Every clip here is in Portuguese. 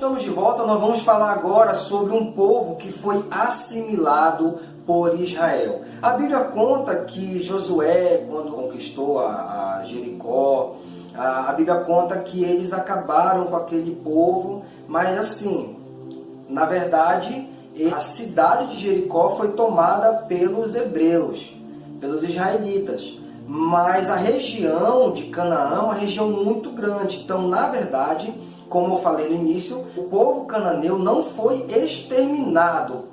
estamos de volta. Nós vamos falar agora sobre um povo que foi assimilado por Israel. A Bíblia conta que Josué, quando conquistou a Jericó, a Bíblia conta que eles acabaram com aquele povo, mas assim, na verdade, a cidade de Jericó foi tomada pelos hebreus, pelos israelitas. Mas a região de Canaã é uma região muito grande. Então, na verdade, como eu falei no início, o povo cananeu não foi exterminado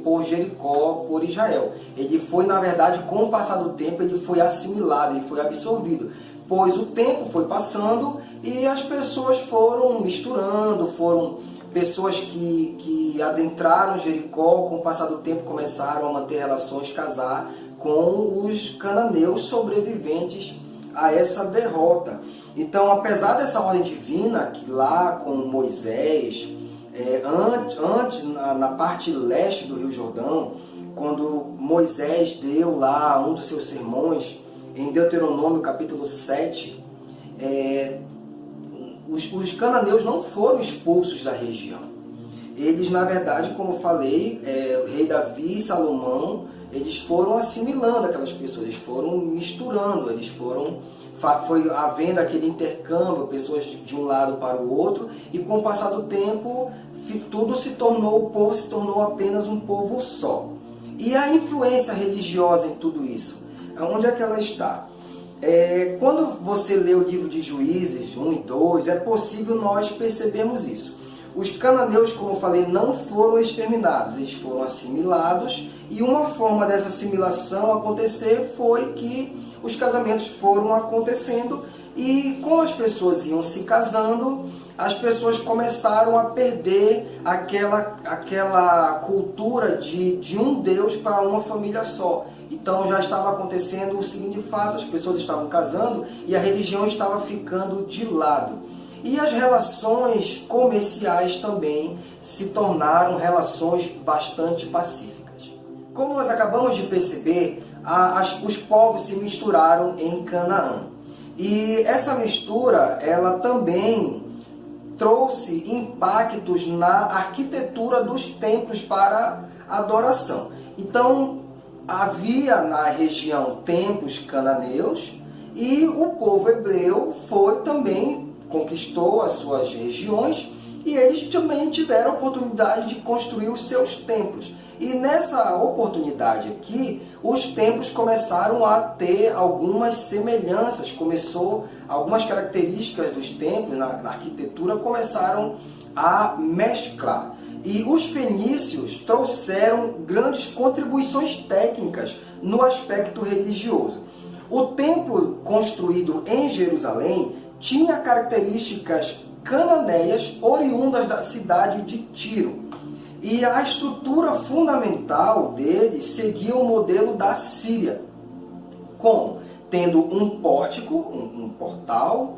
por Jericó, por Israel. Ele foi, na verdade, com o passar do tempo, ele foi assimilado, ele foi absorvido. Pois o tempo foi passando e as pessoas foram misturando, foram pessoas que adentraram Jericó, com o passar do tempo começaram a manter relações, casar com os cananeus sobreviventes a essa derrota. Então, apesar dessa ordem divina, que lá com Moisés, antes na parte leste do Rio Jordão, quando Moisés deu lá um dos seus sermões, em Deuteronômio capítulo 7, os cananeus não foram expulsos da região. Eles, na verdade, como eu falei, o rei Davi e Salomão, eles foram assimilando aquelas pessoas, eles foram misturando, foi havendo aquele intercâmbio, pessoas de um lado para o outro, e com o passar do tempo, o povo se tornou apenas um povo só. E a influência religiosa em tudo isso, onde é que ela está? Quando você lê o livro de Juízes 1 e 2, é possível nós percebermos isso. Os cananeus, como eu falei, não foram exterminados, eles foram assimilados, e uma forma dessa assimilação acontecer foi que os casamentos foram acontecendo, e como as pessoas iam se casando, as pessoas começaram a perder aquela cultura de um Deus para uma família só. Então já estava acontecendo o seguinte fato: as pessoas estavam casando e a religião estava ficando de lado. E as relações comerciais também se tornaram relações bastante pacíficas. Como nós acabamos de perceber, os povos se misturaram em Canaã. E essa mistura, ela também trouxe impactos na arquitetura dos templos para adoração. Então, havia na região templos cananeus e o povo hebreu conquistou as suas regiões e eles também tiveram a oportunidade de construir os seus templos. E nessa oportunidade aqui, os templos começaram a ter algumas semelhanças, algumas características dos templos na arquitetura começaram a mesclar. E os fenícios trouxeram grandes contribuições técnicas no aspecto religioso. O templo construído em Jerusalém tinha características cananeias oriundas da cidade de Tiro. E a estrutura fundamental deles seguia o modelo da Síria, tendo um pórtico, um portal,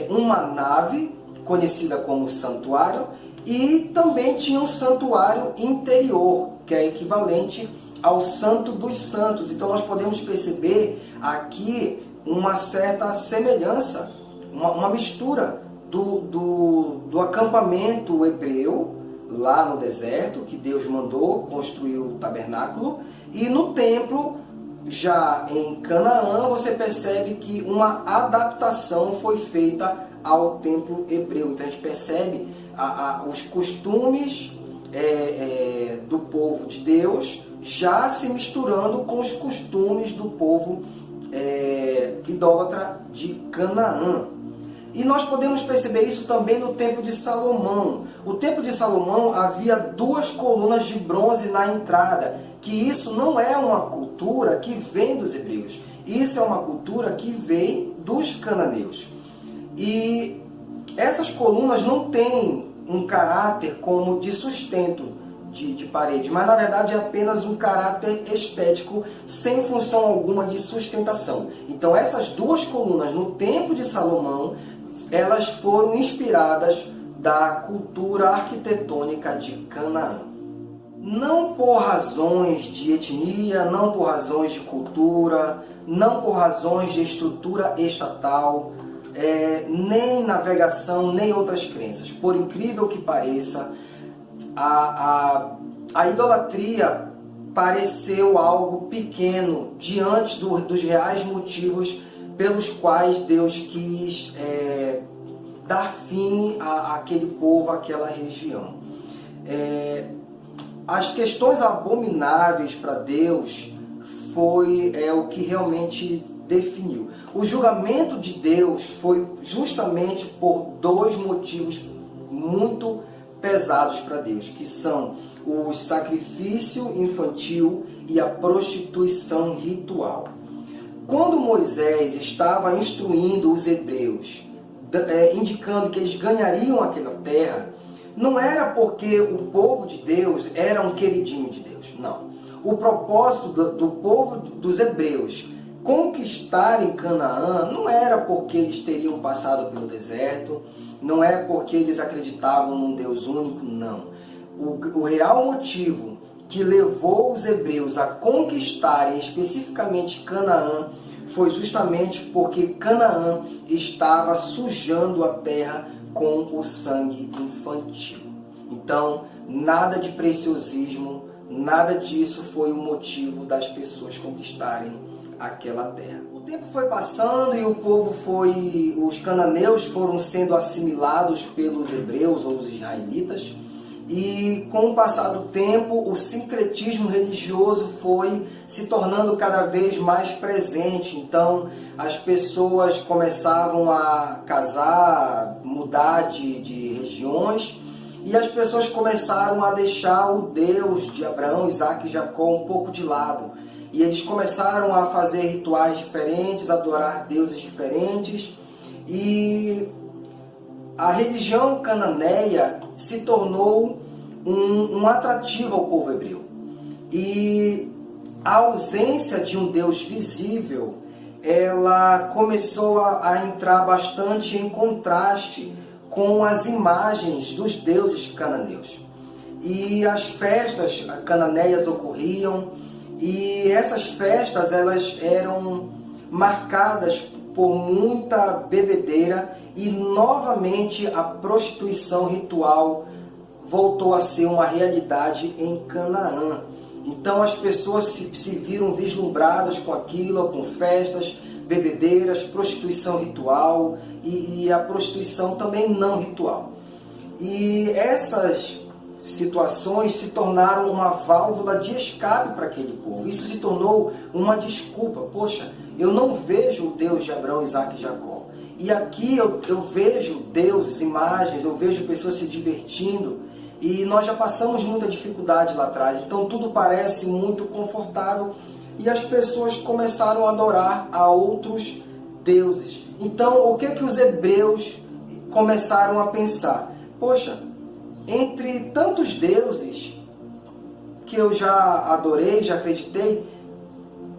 uma nave, conhecida como santuário, e também tinha um santuário interior, que é equivalente ao Santo dos Santos. Então nós podemos perceber aqui uma certa semelhança, uma mistura do acampamento hebreu, lá no deserto, que Deus mandou construir o tabernáculo, e no templo, já em Canaã, você percebe que uma adaptação foi feita ao templo hebreu. Então a gente percebe os costumes do povo de Deus já se misturando com os costumes do povo idólatra de Canaã. E nós podemos perceber isso também no Templo de Salomão. O Templo de Salomão havia 2 colunas de bronze na entrada, que isso não é uma cultura que vem dos hebreus. Isso é uma cultura que vem dos cananeus. E essas colunas não têm um caráter como de sustento de parede, mas na verdade é apenas um caráter estético, sem função alguma de sustentação. Então essas 2 colunas no Templo de Salomão, elas foram inspiradas da cultura arquitetônica de Canaã. Não por razões de etnia, não por razões de cultura, não por razões de estrutura estatal, nem navegação, nem outras crenças. Por incrível que pareça, a idolatria pareceu algo pequeno diante dos reais motivos pelos quais Deus quis dar fim àquele povo, àquela região. As questões abomináveis para Deus foi o que realmente definiu. O julgamento de Deus foi justamente por dois motivos muito pesados para Deus, que são o sacrifício infantil e a prostituição ritual. Quando Moisés estava instruindo os hebreus, indicando que eles ganhariam aquela terra, não era porque o povo de Deus era um queridinho de Deus, não. O propósito do povo dos hebreus conquistarem Canaã não era porque eles teriam passado pelo deserto, não é porque eles acreditavam num Deus único, não. O real motivo que levou os hebreus a conquistarem especificamente Canaã foi justamente porque Canaã estava sujando a terra com o sangue infantil. Então, nada de preciosismo, nada disso foi o motivo das pessoas conquistarem aquela terra. O tempo foi passando e os cananeus foram sendo assimilados pelos hebreus ou os israelitas. E com o passar do tempo, o sincretismo religioso foi se tornando cada vez mais presente. Então, as pessoas começavam a casar, mudar de regiões, e as pessoas começaram a deixar o Deus de Abraão, Isaac e Jacó um pouco de lado. E eles começaram a fazer rituais diferentes, adorar deuses diferentes, e a religião cananeia se tornou um atrativo ao povo hebreu. E a ausência de um Deus visível, ela começou a entrar bastante em contraste com as imagens dos deuses cananeus. E as festas cananeias ocorriam, e essas festas elas eram marcadas por muita bebedeira, e novamente a prostituição ritual voltou a ser uma realidade em Canaã. Então as pessoas se viram vislumbradas com aquilo, com festas, bebedeiras, prostituição ritual e a prostituição também não ritual. E essas situações se tornaram uma válvula de escape para aquele povo. Isso se tornou uma desculpa. Poxa, eu não vejo o Deus de Abraão, Isaac e Jacó. E aqui eu vejo deuses, imagens, eu vejo pessoas se divertindo. E nós já passamos muita dificuldade lá atrás. Então tudo parece muito confortável. E as pessoas começaram a adorar a outros deuses. Então o que os hebreus começaram a pensar? Poxa, entre tantos deuses que eu já adorei, já acreditei,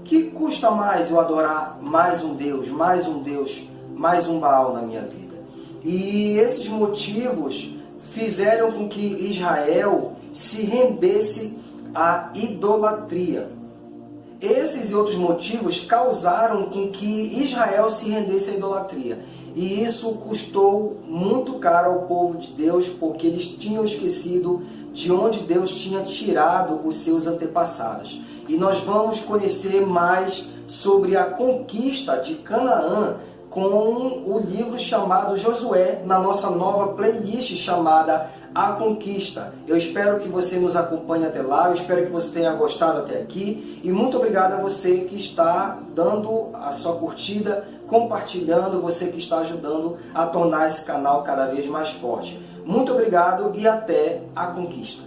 que custa mais eu adorar mais um Deus, mais um Baal na minha vida? E esses motivos fizeram com que Israel se rendesse à idolatria. Esses e outros motivos causaram com que Israel se rendesse à idolatria. E isso custou muito caro ao povo de Deus, porque eles tinham esquecido de onde Deus tinha tirado os seus antepassados. E nós vamos conhecer mais sobre a conquista de Canaã com o livro chamado Josué, na nossa nova playlist chamada A Conquista. Eu espero que você nos acompanhe até lá, eu espero que você tenha gostado até aqui, e muito obrigado a você que está dando a sua curtida, compartilhando, você que está ajudando a tornar esse canal cada vez mais forte. Muito obrigado e até a conquista.